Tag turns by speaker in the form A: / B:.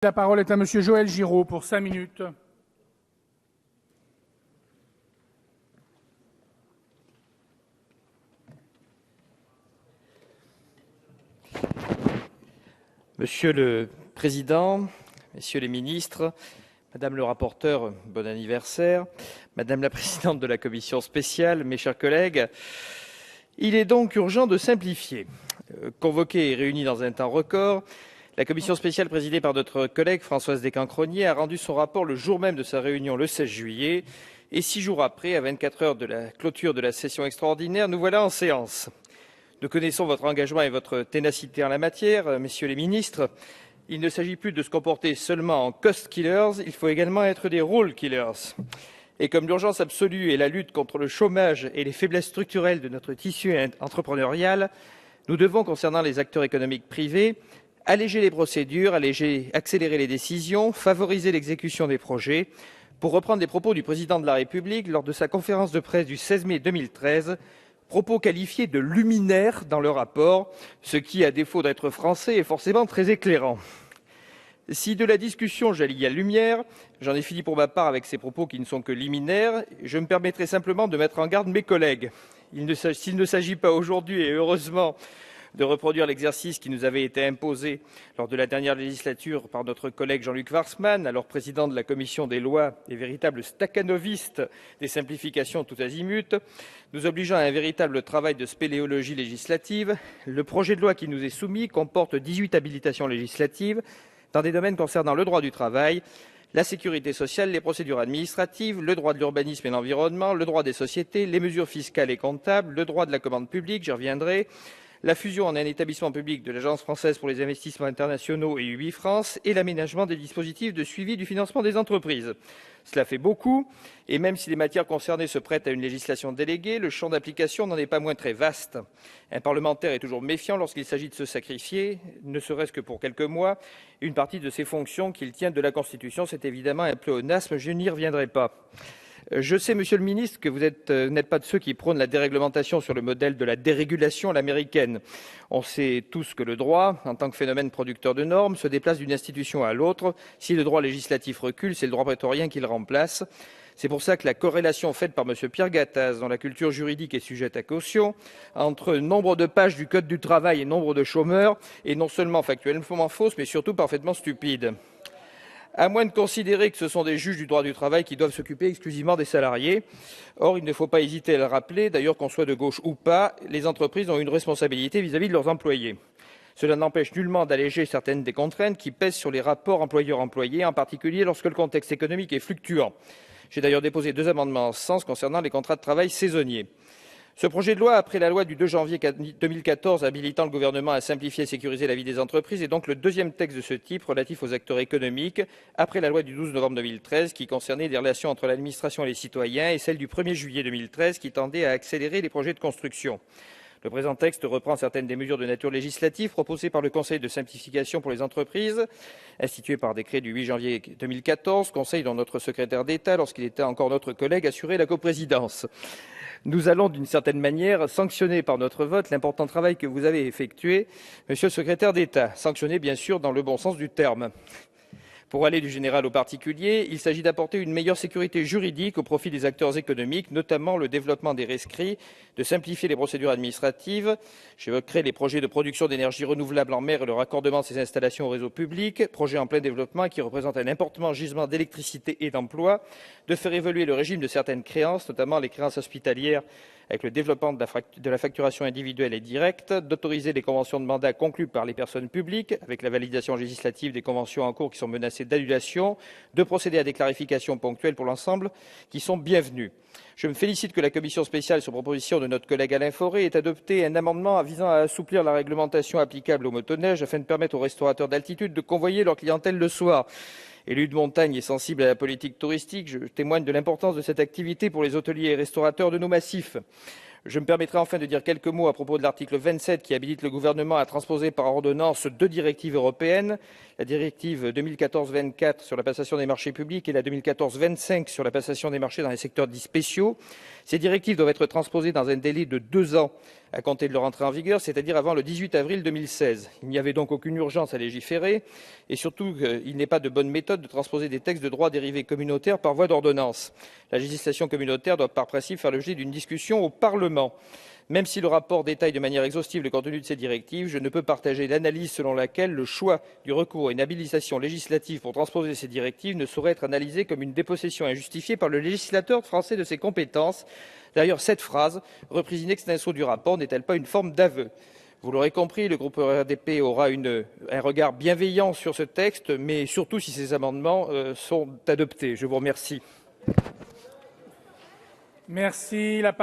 A: La parole est à Monsieur Joël Giraud pour 5 minutes.
B: Monsieur le Président, Messieurs les ministres, Madame le rapporteur, bon anniversaire, Madame la Présidente de la Commission spéciale, mes chers collègues, il est donc urgent de simplifier. Convoquée et réunie dans un temps record, la Commission spéciale présidée par notre collègue Françoise Descamps-Crosnier a rendu son rapport le jour même de sa réunion le 16 juillet et 6 jours après, à 24 heures de la clôture de la session extraordinaire, nous voilà en séance. Nous connaissons votre engagement et votre ténacité en la matière, messieurs les ministres. Il ne s'agit plus de se comporter seulement en cost killers, il faut également être des role killers. Et comme l'urgence absolue est la lutte contre le chômage et les faiblesses structurelles de notre tissu entrepreneurial, nous devons, concernant les acteurs économiques privés, alléger les procédures, accélérer les décisions, favoriser l'exécution des projets. Pour reprendre les propos du président de la République lors de sa conférence de presse du 16 mai 2013, propos qualifiés de luminaires dans le rapport, ce qui, à défaut d'être français, est forcément très éclairant. Si de la discussion jaillit la lumière, j'en ai fini pour ma part avec ces propos qui ne sont que liminaires, je me permettrai simplement de mettre en garde mes collègues. S'il ne s'agit pas aujourd'hui, et heureusement, de reproduire l'exercice qui nous avait été imposé lors de la dernière législature par notre collègue Jean-Luc Warsmann, alors président de la commission des lois et véritable stakhanoviste des simplifications tout azimut, nous obligeant à un véritable travail de spéléologie législative, le projet de loi qui nous est soumis comporte 18 habilitations législatives dans des domaines concernant le droit du travail, la sécurité sociale, les procédures administratives, le droit de l'urbanisme et l'environnement, le droit des sociétés, les mesures fiscales et comptables, le droit de la commande publique, j'y reviendrai, la fusion en un établissement public de l'Agence française pour les investissements internationaux et UBI-France et l'aménagement des dispositifs de suivi du financement des entreprises. Cela fait beaucoup, et même si les matières concernées se prêtent à une législation déléguée, le champ d'application n'en est pas moins très vaste. Un parlementaire est toujours méfiant lorsqu'il s'agit de se sacrifier, ne serait-ce que pour quelques mois, une partie de ses fonctions qu'il tient de la Constitution. C'est évidemment un pléonasme, je n'y reviendrai pas. Je sais, monsieur le ministre, que vous n'êtes pas de ceux qui prônent la déréglementation sur le modèle de la dérégulation à l'américaine. On sait tous que le droit, en tant que phénomène producteur de normes, se déplace d'une institution à l'autre. Si le droit législatif recule, c'est le droit prétorien qui le remplace. C'est pour ça que la corrélation faite par M. Pierre Gattaz, dont la culture juridique est sujette à caution, entre nombre de pages du Code du travail et nombre de chômeurs est non seulement factuellement fausse, mais surtout parfaitement stupide. À moins de considérer que ce sont des juges du droit du travail qui doivent s'occuper exclusivement des salariés. Or, il ne faut pas hésiter à le rappeler, d'ailleurs qu'on soit de gauche ou pas, les entreprises ont une responsabilité vis-à-vis de leurs employés. Cela n'empêche nullement d'alléger certaines des contraintes qui pèsent sur les rapports employeur-employé, en particulier lorsque le contexte économique est fluctuant. J'ai d'ailleurs déposé 2 amendements en ce sens concernant les contrats de travail saisonniers. Ce projet de loi, après la loi du 2 janvier 2014 habilitant le gouvernement à simplifier et sécuriser la vie des entreprises, est donc le deuxième texte de ce type relatif aux acteurs économiques, après la loi du 12 novembre 2013 qui concernait les relations entre l'administration et les citoyens et celle du 1er juillet 2013 qui tendait à accélérer les projets de construction. Le présent texte reprend certaines des mesures de nature législative proposées par le Conseil de simplification pour les entreprises, institué par décret du 8 janvier 2014, conseil dont notre secrétaire d'État, lorsqu'il était encore notre collègue, assurait la coprésidence. Nous allons, d'une certaine manière, sanctionner par notre vote l'important travail que vous avez effectué, monsieur le secrétaire d'État. Sanctionner, bien sûr, dans le bon sens du terme. Pour aller du général au particulier, il s'agit d'apporter une meilleure sécurité juridique au profit des acteurs économiques, notamment le développement des rescrits, de simplifier les procédures administratives. J'évoquerai les projets de production d'énergie renouvelable en mer et le raccordement de ces installations au réseau public, projets en plein développement qui représentent un important gisement d'électricité et d'emploi, de faire évoluer le régime de certaines créances, notamment les créances hospitalières, avec le développement de la facturation individuelle et directe, d'autoriser les conventions de mandat conclues par les personnes publiques, avec la validation législative des conventions en cours qui sont menacées d'annulation, de procéder à des clarifications ponctuelles pour l'ensemble qui sont bienvenues. Je me félicite que la commission spéciale, sur proposition de notre collègue Alain Fauré, ait adopté un amendement visant à assouplir la réglementation applicable aux motoneiges afin de permettre aux restaurateurs d'altitude de convoyer leur clientèle le soir. Élu de montagne et sensible à la politique touristique, je témoigne de l'importance de cette activité pour les hôteliers et restaurateurs de nos massifs. Je me permettrai enfin de dire quelques mots à propos de l'article 27 qui habilite le gouvernement à transposer par ordonnance 2 directives européennes, la directive 2014-24 sur la passation des marchés publics et la 2014-25 sur la passation des marchés dans les secteurs dits spéciaux. Ces directives doivent être transposées dans un délai de 2 ans à compter de leur entrée en vigueur, c'est-à-dire avant le 18 avril 2016. Il n'y avait donc aucune urgence à légiférer et surtout, il n'est pas de bonne méthode de transposer des textes de droit dérivé communautaire par voie d'ordonnance. La législation communautaire doit par principe faire l'objet d'une discussion au Parlement. Même si le rapport détaille de manière exhaustive le contenu de ces directives, je ne peux partager l'analyse selon laquelle le choix du recours à une habilitation législative pour transposer ces directives ne saurait être analysé comme une dépossession injustifiée par le législateur français de ses compétences. D'ailleurs, cette phrase, reprise in extenso du rapport, n'est-elle pas une forme d'aveu ? Vous l'aurez compris, le groupe RDP aura un regard bienveillant sur ce texte, mais surtout si ces amendements sont adoptés. Je vous remercie.
A: Merci.